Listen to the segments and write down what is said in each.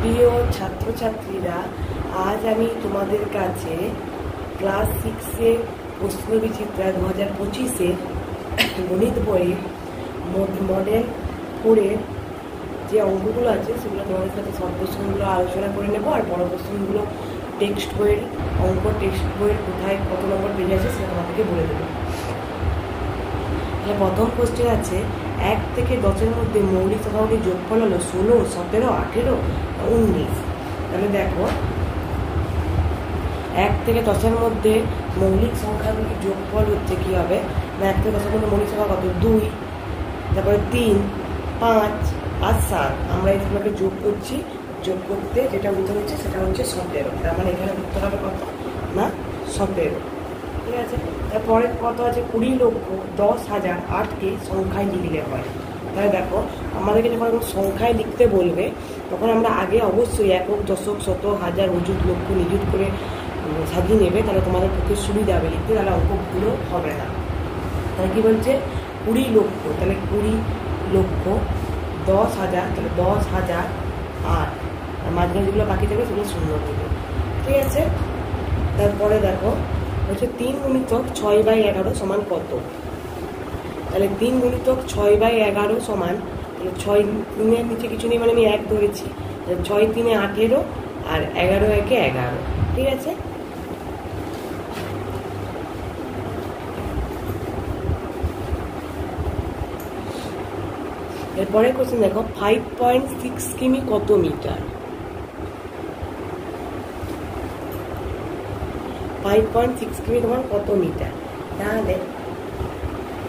প্রিয় ছাত্রছাত্রীরা, আজ আমি তোমাদের কাছে ক্লাস 6-এ প্রশ্নবিচিত্রা 2025-এর গণিত বইয়ের মডেল 4-এর যে অঙ্কগুলো আছে সেগুলো তোমাদের সাথে সব প্রশ্নগুলো আলোচনা করে নেবো। আর বড় প্রশ্নগুলো টেক্সট বইয়ের অঙ্ক, টেক্সট বইয়ের কোথায় কত নম্বর পেজ আছে সেটা তোমাদেরকে বলে দেবো। তাহলে প্রথম কোশ্চেন আছে, 1 থেকে 10-এর মধ্যে মৌলিক সংখ্যাগুলির যোগফল হলো 16, 17, 18, 19। তাহলে দেখো, 1 থেকে 10-এর মধ্যে মৌলিক সংখ্যাগুলির যোগফল হচ্ছে কি হবে না, 1 থেকে 10-এর মধ্যে মৌলিক সংখ্যা কত? 2, তারপরে 3, 5 আর 7। আমরা এই দুটোকে যোগ করছি, যোগ করতে যেটা উত্তর হচ্ছে সেটা হচ্ছে 17। তার মানে এখানে উত্তর হবে কত না 17। ঠিক আছে, তারপরে কত আছে? 20,10,008কে সংখ্যায় লিখলে হয়। তাহলে দেখো, আমাদেরকে যখন সংখ্যায় লিখতে বলবে তখন আমরা আগে অবশ্যই একক, দশক, শত, হাজার, অযুত, লক্ষ, নিযুত করে সাজিয়ে নেবে, তাহলে তোমাদের পক্ষে সুবিধা হবে লিখতে, তাহলে অঙ্কগুলো হবে না। তাহলে কী বলছে? 20 লক্ষ, তাহলে 20 লক্ষ, 10,000, তাহলে 10,000 আর মাঝখানে যেগুলো বাকি থাকবে সেগুলো শূন্য দেবে। ঠিক আছে, তারপরে দেখো হচ্ছে 3 গুণিতক 6/11 সমান কত? তাহলে 3 গুণিতক 6/11 সমান, তাহলে 6 3-এর নিচে কিছু নেই, মানে আমি 1 ধরেছি, 6 3-এ 18 আর 11 1-এ 11। ঠিক আছে, এরপরে কোশ্চেন দেখো, 5.6 কিমি কত মিটার? 5.6 কিমি তোমার কত মিটার? তাহলে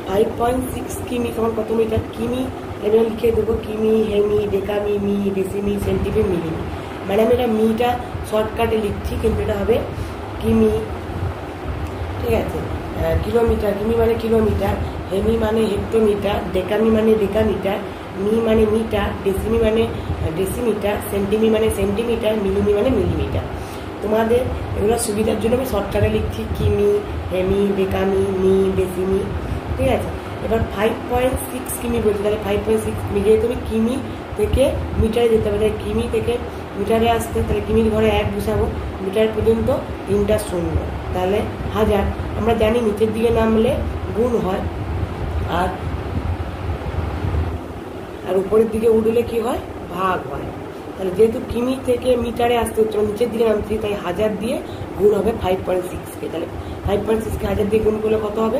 5.6 কিমি তোমার কত মিটার? কিমি এবার লিখে দেবো, কিমি, হেমি, ডেকামি, মি, ডেসিমি, সেন্টিমি, মিলিমি। মানে আমি এটা মিটা শর্টকাটে লিখছি, কিন্তু এটা হবে কিমি। ঠিক আছে, কিলোমিটার, কিমি মানে কিলোমিটার, হেমি মানে হেক্টোমিটার, ডেকামি মানে ডেকামিটার, মি মানে মিটার, ডেসিমি মানে ডেসিমিটার, সেন্টিমি মানে সেন্টিমিটার, মিলিমি মানে মিলিমিটার। তোমাদের এগুলো সুবিধার জন্য আমি শর্টকাটে লিখছি, কিমি, হেমি, ডেকামি, মি, ডেসিমি। ঠিক আছে, এবার 5.6 কিমি বলছি, তাহলে 5.6 কিমি, যেহেতু তুমি কিমি থেকে মিটারে যেতে হবে, তাহলে কিমি থেকে মিটারে আসতে, তাহলে কিমির ঘরে 1 বসাবো, মিটার পর্যন্ত 3টা শূন্য, তাহলে 1000। আমরা জানি নিচের দিকে নামলে গুণ হয়, আর উপরের দিকে উঠলে কি হয়? ভাগ হয়। তাহলে যেহেতু কিমি থেকে মিটারে আসতে হচ্ছে, নিচের দিকে নামছি, তাই 1000 দিয়ে গুণ হবে 5.6কে। তাহলে 5.6কে 1000 দিয়ে গুণ করলে কত হবে?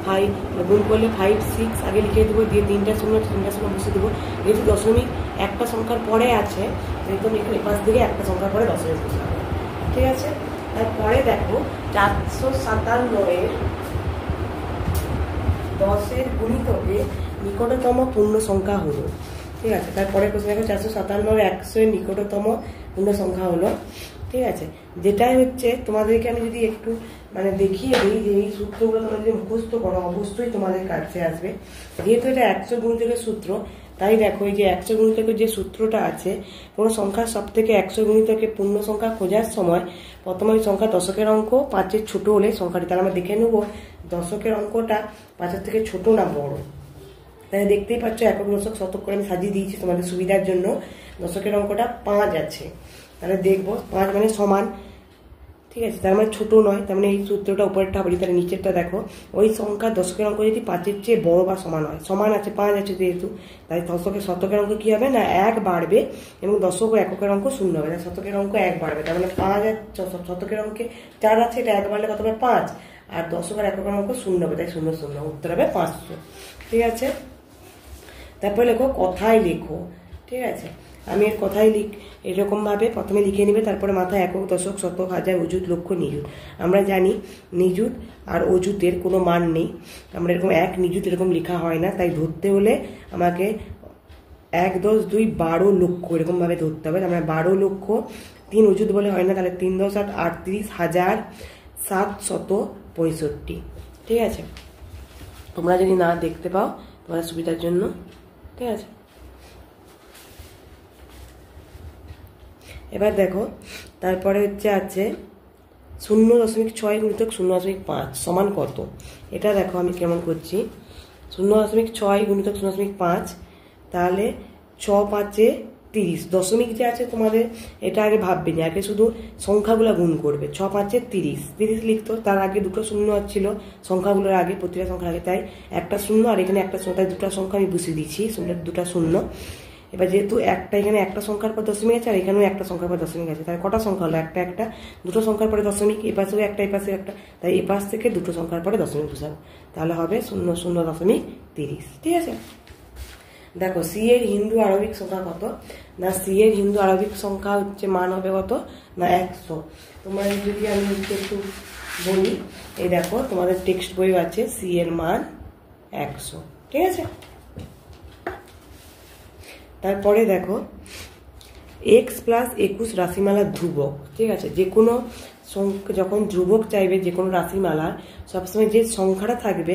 5 গুণ করলে 5 6 আগে লিখে দেবো, দিয়ে 3টা শূন্য বসে দেবো। যেহেতু দশমিক একটা সংখ্যার পরে আছে, যেহেতু আমি এখানে পাশ দিকে একটা সংখ্যার পরে দশমিক বসে দেবো। ঠিক আছে, তারপরে দেখো 457-এর 10-এর গুণিতকে নিকটতম পূর্ণ সংখ্যা হলো। ঠিক আছে, তারপরে কোশ্চেন দেখো, 457-এর 100-এর নিকটতম পূর্ণ সংখ্যা হলো। ঠিক আছে, যেটাই হচ্ছে তোমাদেরকে আমি যদি একটু মানে দেখিয়ে দিই যে এই সূত্রগুলো তোমরা যদি মুখস্থ করো অবশ্যই তোমাদের কাছে আসবে। যেহেতু এটা 100 গুণিতকের সূত্র, তাই দেখো এই যে 100 গুণিতকের যে সূত্রটা আছে, কোনো সংখ্যার সব থেকে 100 গুণিতকে পূর্ণ সংখ্যা খোঁজার সময় প্রথমে ওই সংখ্যা দশকের অঙ্ক 5-এর ছোট হলে সংখ্যাটি, তাহলে আমরা দেখে নেবো দশকের অঙ্কটা 5-এর থেকে ছোট না বড়। তাহলে দেখতেই পাচ্ছ একক, দশক, শতক করে আমি সাজিয়ে দিয়েছি তোমাদের সুবিধার জন্য। দশকের অঙ্কটা 5 আছে, তাহলে দেখবো 5 মানে সমান। ঠিক আছে, তার মানে ছোট নয়, তার মানে এই সূত্রটা উপরেরটা হবে। তাহলে নিচেরটা দেখো, ওই সংখ্যা দশকের অঙ্ক যদি 5-এর চেয়ে বড় বা সমান হয়, সমান আছে 5 আছে যেহেতু, তাই শতকের অঙ্ক কি হবে না 1 বাড়বে, এবং দশক ও এককের অঙ্ক 0 হবে, তাই শতকের অঙ্ক 1 বাড়বে। তার মানে 5 আর শতকের অঙ্কে 4 আছে, এটা 1 বাড়লে কত হবে? 5। আর দশক আর এককের অঙ্ক 0 হবে, তাই 0 0, উত্তর হবে 500। ঠিক আছে, তারপরে লেখো কথায় লেখো। ঠিক আছে, আমি এর কথায় এরকমভাবে প্রথমে লিখে নিবে, তারপরে মাথায় একক, দশক, শতক, হাজার, অযুত, লক্ষ, নিযুত। আমরা জানি নিযুত আর অযুতের কোনো মান নেই, আমরা এরকম 1 নিযুত এরকম লেখা হয় না, তাই ধরতে হলে আমাকে 1 10 2 12 লক্ষ এরকমভাবে ধরতে হবে। আমরা 12 লক্ষ, 3 অযুত বলে হয় না, তাহলে 3 10 8 38,765। ঠিক আছে, তোমরা যদি না দেখতে পাও তোমার সুবিধার জন্য। ঠিক আছে, এবার দেখো তারপরে হচ্ছে আছে 0.6 গুণিতক 0.5 সমান কত? এটা দেখো আমি কেমন করছি। 0.6 গুণিতক 0.5, তাহলে 6 5 30 দশমিক যে আছে তোমাদের এটা আগে ভাববে না, আগে শুধু সংখ্যাগুলো গুণ করবে। 6 5 30, 30 লিখতো, তার আগে দুটো শূন্য ছিল সংখ্যাগুলোর আগে, প্রতিটা সংখ্যার আগে, তাই একটা শূন্য আর এখানে একটা শূন্য, তাই দুটো সংখ্যা আমি বসিয়ে দিচ্ছি, দুটা শূন্য। এবার যেহেতু একটা এখানে একটা সংখ্যার পর দশমিক আছে আর এখানেও একটা সংখ্যার পর দশমিক আছে, তাহলে কটা সংখ্যা হলো? একটা একটা, দুটো সংখ্যার পরে দশমিক, এপাশেও একটা এপাশেও একটা, তাই এপাশ থেকে দুটো সংখ্যার পরে দশমিক বসাবো, তাহলে হবে 0.0.30। ঠিক আছে, দেখো সি এর হিন্দু আরবিক সংখ্যা কত? না সি এর হিন্দু আরবিক সংখ্যা হচ্ছে মান হবে কত? না 100। তোমরা যদি আমি একটু বলি, এই দেখো তোমাদের টেক্সট বই আছে সি এর মান 100। ঠিক আছে, তারপরে দেখো এক্স প্লাস 21 রাশিমালার ধ্রুবক। ঠিক আছে, যে কোনো যখন ধ্রুবক চাইবে যে কোনো রাশিমালার, সবসময় যে সংখ্যাটা থাকবে,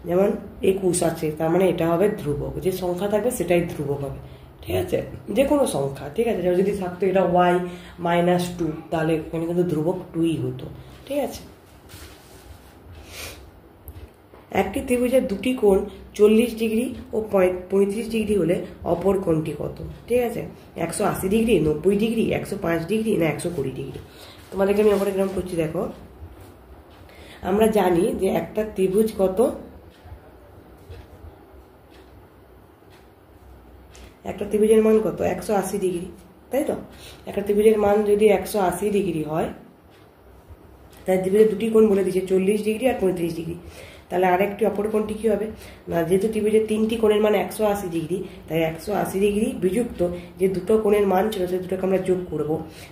যেমন 21 আছে, তার মানে এটা হবে ধ্রুবক, যে সংখ্যা থাকবে সেটাই ধ্রুবক হবে। ঠিক আছে, যে কোনো সংখ্যা। ঠিক আছে, যদি থাকতো এটা y-2, তাহলে এখানে কিন্তু ধ্রুবক 2ই হতো। ঠিক আছে, একটি ত্রিভুজের দুটি কোণ 40 ডিগ্রি ও 35 ডিগ্রি হলে অপর কোণটি কত? ঠিক আছে, 180 ডিগ্রি, 90 ডিগ্রি, 105 ডিগ্রি না 120 ডিগ্রি? তোমাদেরকে আমি অপর এরকম করছি। দেখো আমরা জানি যে একটা ত্রিভুজ কত, একটা ত্রিভুজের মান কত? 180 ডিগ্রি, তাই তো? একটা ত্রিভুজের মান যদি 180 ডিগ্রি হয়, তাই ত্রিভুজের দুটি কোণ বলে দিচ্ছে 40 ডিগ্রি আর 35 ডিগ্রি। তাহলে আরেকটি অপর কোণটি কি হবে? না যেহেতু ত্রিভুজের তিনটি কোণের মান 180 ডিগ্রি, তাই 180 ডিগ্রি বিযুক্ত যে দুটো কোণের মান ছিল সে দুটোকে আমরা যোগ করব।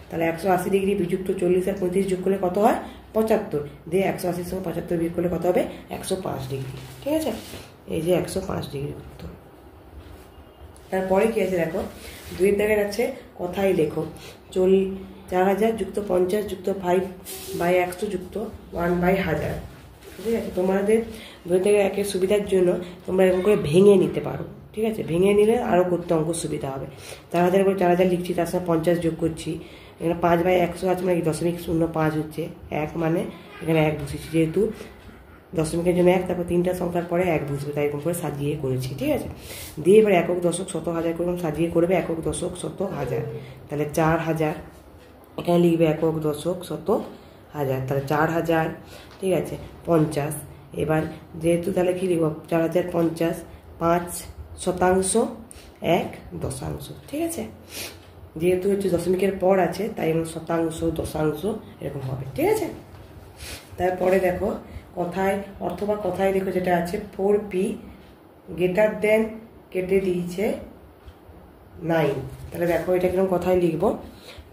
তাহলে 180 ডিগ্রি বিযুক্ত 40 আর 35 যোগ করলে কত হয়? 75। দিয়ে 180 সঙ্গে 75 বিয়োগ করলে কত হবে? 105 ডিগ্রি। ঠিক আছে, এই যে 105 ডিগ্রি উত্তর। তারপরে কি আছে দেখো, 2 দাগের আছে কথাই লেখো। 4000 যুক্ত 50 যুক্ত 5/100 যুক্ত 1/1000। ঠিক আছে, তোমাদের 2 থেকে 1-এর সুবিধার জন্য তোমরা এরকম করে ভেঙে নিতে পারো। ঠিক আছে, ভেঙে নিলে আরও করতে অঙ্ক সুবিধা হবে। 4000 করে 4000 লিখছি, তার সাথে 50 যোগ করছি, এখানে 5/100 আছে মানে 0.05 হচ্ছে 1, মানে এখানে 1 বসেছি, যেহেতু দশমিকের জন্য 1, তারপর 3টা সংখ্যার পরে 1 বসবে, তাই এরকম করে সাজিয়ে করেছি। ঠিক আছে, দিয়ে এবার একক দশক শত হাজার করে সাজিয়ে করবে, একক দশক শত হাজার, তাহলে 4000, এখানে লিখবে একক দশক শত হাজার, তাহলে 4000। ঠিক আছে, 50, এবার যেহেতু তাহলে কি লিখব? 4050, 5% 1 দশাংশ। ঠিক আছে, যেহেতু হচ্ছে দশমিকের পর আছে তাই শতাংশ দশাংশ এরকম হবে। ঠিক আছে, তারপরে দেখো কথায় অথবা কথায় দেখো যেটা আছে 4p গ্রেটার দেন কেটে দিয়েছে 9। তাহলে দেখো এটা কিরকম কথায় লিখবো?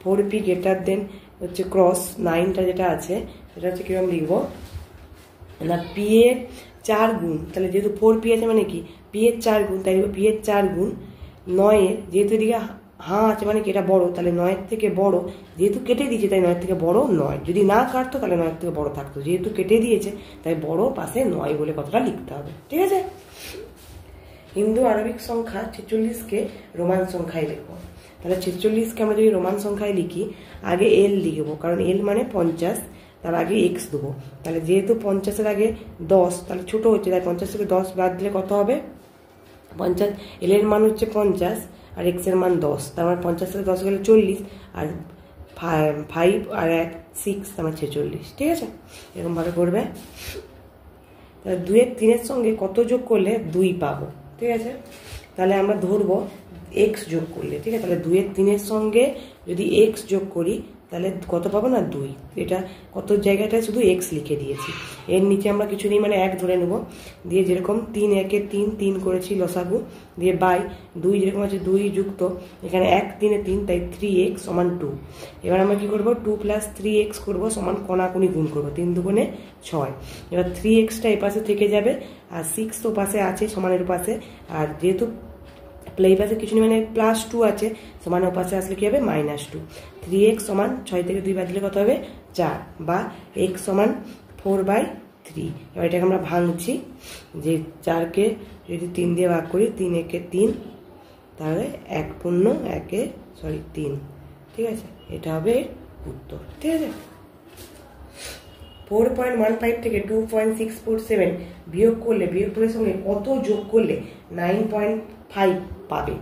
4p গ্রেটার দেন হচ্ছে ক্রস 9টা যেটা আছে সেটা হচ্ছে কিরকম লিখবো? না p এর 4 গুণ, তাহলে যেহেতু 4p আছে মানে কি p এর 4 গুণ, তাই p এর 4 গুণ 9 এর, যেহেতু এদিকে হ্যাঁ আছে মানে কি এটা বড়, তাহলে 9-এর থেকে বড়, যেহেতু কেটে দিয়েছে তাই 9-এর থেকে বড় 9, যদি না কাটতো তাহলে 9-এর থেকে বড় থাকতো, যেহেতু কেটে দিয়েছে তাই বড় পাশে 9 বলে কথাটা লিখতে হবে। ঠিক আছে, হিন্দু আরবিক সংখ্যা 46কে রোমান সংখ্যায় লিখবো। তাহলে 46কে আমরা যদি রোমান সংখ্যায় লিখি, আগে এল লিখবো, কারণ এল মানে 50, তার আগে এক্স দেবো। তাহলে যেহেতু 50-এর আগে 10, তাহলে ছোট হচ্ছে, তাই 50 থেকে 10 বাদ দিলে কত হবে? 50। এল এর মান হচ্ছে 50 আর এক্স এর মান 10, তার মানে 50 থেকে 10 গেলে 40, আর 5 আর 1 6, তার মানে 46। ঠিক আছে, এরকমভাবে করবে। তাহলে 2 এর 3-এর সঙ্গে কত যোগ করলে 2 পাবো? ঠিক আছে, তাহলে আমরা ধরবো এক্স যোগ করলে। ঠিক আছে, তাহলে 2 এর 3-এর সঙ্গে যদি এক্স যোগ করি তাহলে কত পাবো? না 2। এটা কত জায়গাটায় শুধু এক্স লিখে দিয়েছি, এর নিচে আমরা কিছু নেই মানে 1 ধরে নেব, দিয়ে যেরকম 3 1 3 করেছি লসাগু, দিয়ে বাই 2 যেরকম আছে 2 যুক্ত এখানে 1 3 3, তাই 3x = 2। এবার আমরা কি করবো? 2 + 3x করবো, সমান কোনাকুনি গুণ করবো, 3 2 6। এবার 3xটা এই পাশে থেকে যাবে আর 6 তো পাশে আছে সমানের পাশে, আর যেহেতু এই পাশে কিছু নেই মানে +2 আছে, সমান ও পাশে আসলে কি হবে? -2। 3x = 6 থেকে 2 বাদ দিলে কত হবে? 4, বা x = 4/3। এবার এটাকে আমরা ভাঙছি, যে 4কে যদি 3 দিয়ে ভাগ করি, 3 1 3, তাহলে 1 পূর্ণ 3। ঠিক আছে, এটা হবে উত্তর। ঠিক আছে, 4.15 থেকে 2.647 বিয়োগ করলে বিয়োগফলের সঙ্গে কত যোগ করলে 9.5 পাবে?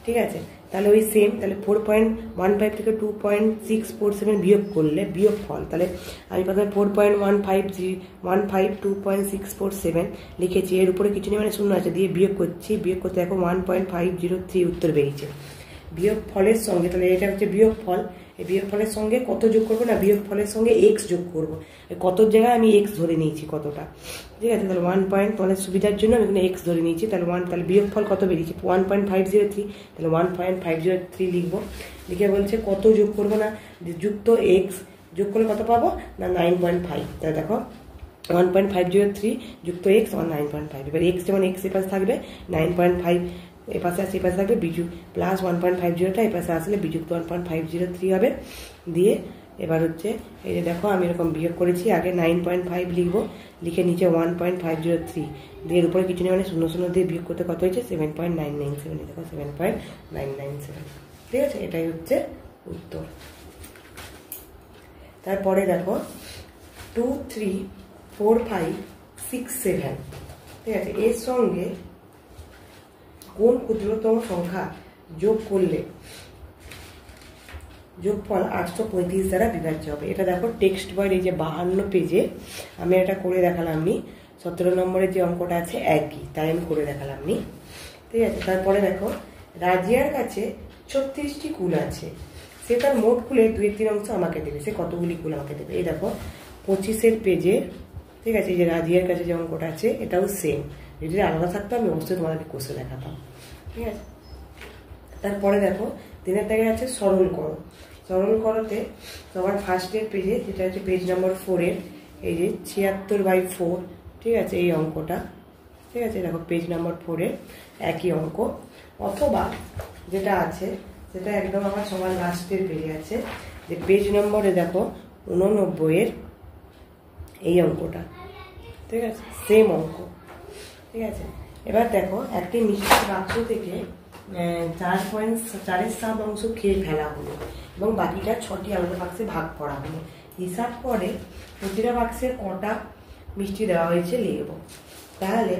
ঠিক আছে, তাহলে ওই সেম, তাহলে 4.15 থেকে 2.647 বিয়োগ করলে বিয়োগ ফল, তাহলে আমি প্রথমে 4.15 লিখেছি, এর উপরে কিছু নেই মানে শূন্য আছে, দিয়ে বিয়োগ করছি, বিয়োগ করতে দেখো 1.503 উত্তর বেরিয়েছে। বিয়োগ ফলের সঙ্গে, তাহলে এটা হচ্ছে বিয়োগ ফল, এই বিয়োগ ফলের সঙ্গে কত যোগ করবো না, বিয়োগ ফলের সঙ্গে এক্স যোগ করবো, কত জায়গায় আমি এক্স ধরে নিয়েছি কতটা, ঠিক আছে। তাহলে 1 পয়েন্ট, তোমাদের সুবিধার জন্য আমি এখানে এক্স ধরে নিয়েছি, তাহলে তাহলে বিয়োগ ফল কত বেরিয়েছে 1.503, তাহলে 1.503 লিখবো। লিখে বলছে কত যোগ করবো না, যুক্ত এক্স যোগ করলে কত পাবো না 9.5, তাহলে দেখো 1.503 যুক্ত এক্স আমার 9.5, এবার এক্স যেমন এক্স এপাশে থাকবে 9.5 এপাশে আসলে এপাশে থাকবে বিজু প্লাস 1.50টা এপাশে আসলে বিযুক্ত 1.503 হবে। দিয়ে এবার হচ্ছে এই যে দেখো আমি এরকম বিয়োগ করেছি, আগে 9.5 লিখবো, লিখে নিচে 1.503 দিয়ে এর উপরে কিছু নেই মানে 0 দিয়ে বিয়োগ করতে কত হয়েছে 7.997, দেখো 7.997, ঠিক আছে, এটাই হচ্ছে উত্তর। তারপরে দেখো 2, 3, 4, 5, 6, 7, ঠিক আছে, এর সঙ্গে কোন ক্ষুদ্রতম সংখ্যা যোগ করলে যোগফল 835 দ্বারা বিভাজ্য হবে। এটা দেখো টেক্সট বইয়ের এই যে 52 পেজে আমি এটা করে দেখালাম নি, 17 নম্বরের যে অঙ্কটা আছে একই, তাই আমি করে দেখালাম নি, ঠিক আছে। তারপরে দেখো রাজিয়ার কাছে 36টি কুল আছে, সে তার মোট কুলের 2/3 অংশ আমাকে দেবে, সে কতগুলি কুল আমাকে দেবে। এই দেখো 25 পেজে, ঠিক আছে, এই যে রাজিয়ার কাছে যে অঙ্কটা আছে এটাও সেম, যদি আলাদা থাকতো আমি অবশ্যই তোমাদেরকে কোষে দেখাতাম, ঠিক আছে। তারপরে দেখো 3 দাগে আছে সরল করো, সরল করতে তোমার ফার্স্টের পেজে যেটা হচ্ছে পেজ নম্বর 4-এর এই যে 76/4, ঠিক আছে, এই অঙ্কটা, ঠিক আছে, দেখো পেজ নম্বর 4-এর একই অঙ্ক, অথবা যেটা আছে সেটা একদম আমার সবার লাস্টের পেজে আছে, যে পেজ নম্বরে দেখো 89-এর এই অঙ্কটা, ঠিক আছে, সেম অঙ্ক, ঠিক আছে। এবার দেখো একটি মিষ্টির বাক্স থেকে 4.7 অংশ খেয়ে ফেলা হলো এবং বাকিটা 6টি আলাদা বাক্সে ভাগ করা হলো। হিসাব করে প্রতিটা বাক্সের কটা মিষ্টি দেওয়া হয়েছে লিখব। তাহলে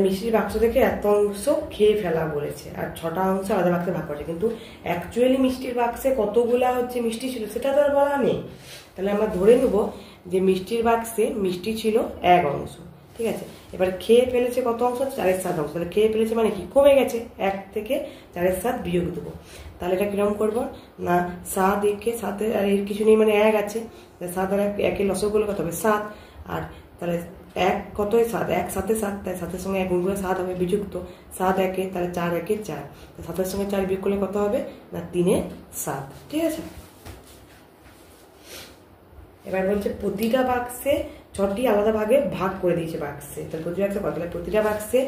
মিষ্টির বাক্স থেকে এত অংশ খেয়ে ফেলা বলেছে আর 6টা অংশ আলাদা বাক্সে ভাগ করেছে, কিন্তু অ্যাকচুয়ালি মিষ্টির বাক্সে কতগুলা হচ্ছে মিষ্টি ছিল সেটা তো আর বলা নেই। তাহলে আমরা ধরে নেব যে মিষ্টির বাক্সে মিষ্টি ছিল 1 অংশ, ঠিক আছে। এবার খেয়ে ফেলেছে কত অংশ 4/7 অংশ, তাহলে খেয়ে ফেলেছে মানে কি কমে গেছে, 1 থেকে 4/7 বিয়োগ দেবো। তাহলে এটা কিরকম করবো না 7 একে 7 আর এর কিছু নেই মানে 1 আছে, 7 আর 1 লসগোল কত হবে 7, আর তাহলে 1 কত হয় 7, 1 7 7, তাই 7-এর সঙ্গে 1 গুণ করে 7 হবে বিযুক্ত 7 1 তাহলে 4 1 4, 7-এর সঙ্গে 4 বিয়োগ করলে কত হবে না 3 7, ঠিক আছে। এবার বলছে প্রতিটা বাক্সে 6টি আলাদা ভাগে ভাগ করে দিয়েছে বাক্সে, তাহলে প্রতি বাক্সে কত, তাহলে প্রতিটা বাক্সে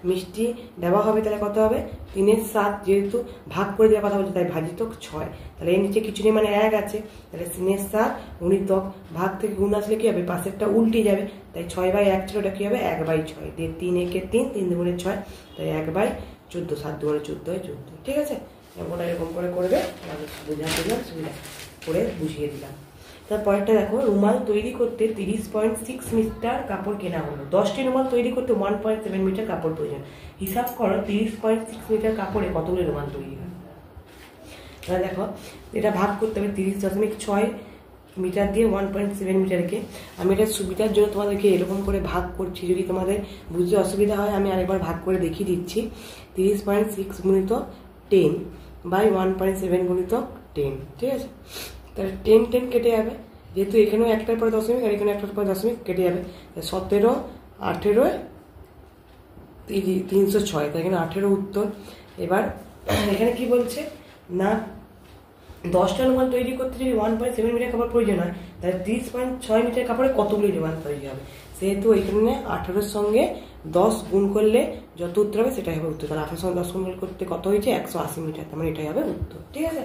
মিষ্টি দেওয়া হবে, তাহলে কত হবে 3 7, যেহেতু ভাগ করে দেওয়ার কথা বলছে তাই ভাজিতক 6, তাহলে এর নিচে কিছু নেই মানে 1 আছে, তাহলে 3 7 গুণিতক ভাগ থেকে গুণ আসলে কি হবে পাশেরটা উল্টে যাবে, তাই 6/1 ছিল, ওটা কি হবে 1/6 দিয়ে 3 1 3, 3 2 6, তাই 1/14, 7 2 14 হয় 14, ঠিক আছে। ওটা এরকম করে করবে, বোঝাতে দিলাম সুবিধা করে বুঝিয়ে দিলাম। তারপরটা দেখো রুমাল তৈরি করতে 30.6 মিটার কাপড় কেনা হলো, 10টি রুমাল তৈরি করতে 1.7 মিটার কাপড় প্রয়োজন, হিসাব করো 30.6 মিটার কাপড়ে কতগুলো রুমাল তৈরি হয়। তাহলে দেখো এটা ভাগ করতে হবে 30.6 মিটার দিয়ে 1.7 মিটারকে, আমি এটা সুবিধার জন্য তোমাদেরকে এরকম করে ভাগ করছি, যদি তোমাদের বুঝতে অসুবিধা হয় আমি আরেকবার ভাগ করে দেখিয়ে দিচ্ছি। 30.6 গুণিত 10/1.7 গুণিত 10, ঠিক আছে। তাহলে 10 10 কেটে যাবে, যেহেতু এখানেও একটার পরে দশমিক আর এখানে একটার পরে দশমিক কেটে যাবে, 17 18 306, তাই এখানে 18 উত্তর। এবার এখানে কি বলছে না 10টা রুমাল তৈরি করতে যদি 1.7 মিটার কাপড় প্রয়োজন হয়, তাহলে 30.6 মিটার কাপড়ে কতগুলি রুমাল তৈরি হবে, সেহেতু এখানে 18-এর সঙ্গে 10 গুণ করলে যত উত্তর হবে সেটাই হবে উত্তর, তাহলে 18-এর সঙ্গে 10 গুণ করতে কত হয়েছে 180 মিটার, তার মানে এটাই হবে উত্তর, ঠিক আছে।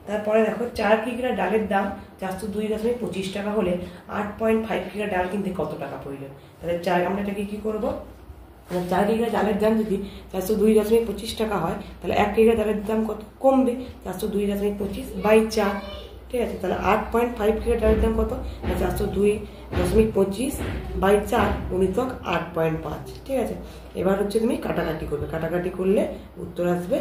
তারপরে দেখো 4 কিগ্রা ডালের দাম 402.25 টাকা হলে 8.5 কিগ্রা ডাল কিনতে কত টাকা প্রয়োজন। তাহলে আমরা এটাকে কি করবো, 4 কিগ্রা ডালের দাম যদি 402.25 টাকা হয়, তাহলে 1 কিগ্রা ডালের দাম কত কমবে 402.25/4, ঠিক আছে, তাহলে 8.5 কেটার দাম কত? 402.25 বাই 4 গুণিতক 8.5। ঠিক আছে, এবার হচ্ছে তুমি কাটাকাটি করবে, কাটাকাটি করলে উত্তর আসবে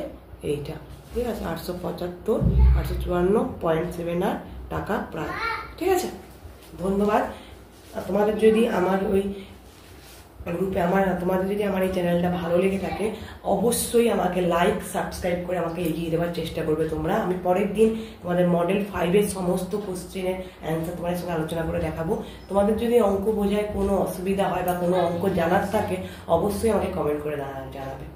এইটা। ঠিক আছে, 855.854.78 টাকা প্রায়। ঠিক আছে, ধন্যবাদ। তোমাদের যদি আমার ওই গ্রুপে তোমাদের যদি আমার এই চ্যানেলটা ভালো লেগে থাকে, অবশ্যই আমাকে লাইক সাবস্ক্রাইব করে আমাকে এগিয়ে দেওয়ার চেষ্টা করবে তোমরা। আমি পরের দিন তোমাদের মডেল 5-এর সমস্ত কোশ্চেনের অ্যান্সার তোমাদের সঙ্গে আলোচনা করে দেখাবো। তোমাদের যদি অঙ্ক বোঝায় কোনো অসুবিধা হয় বা কোনো অঙ্ক জানার থাকে, অবশ্যই আমাকে কমেন্ট করে জানাবে।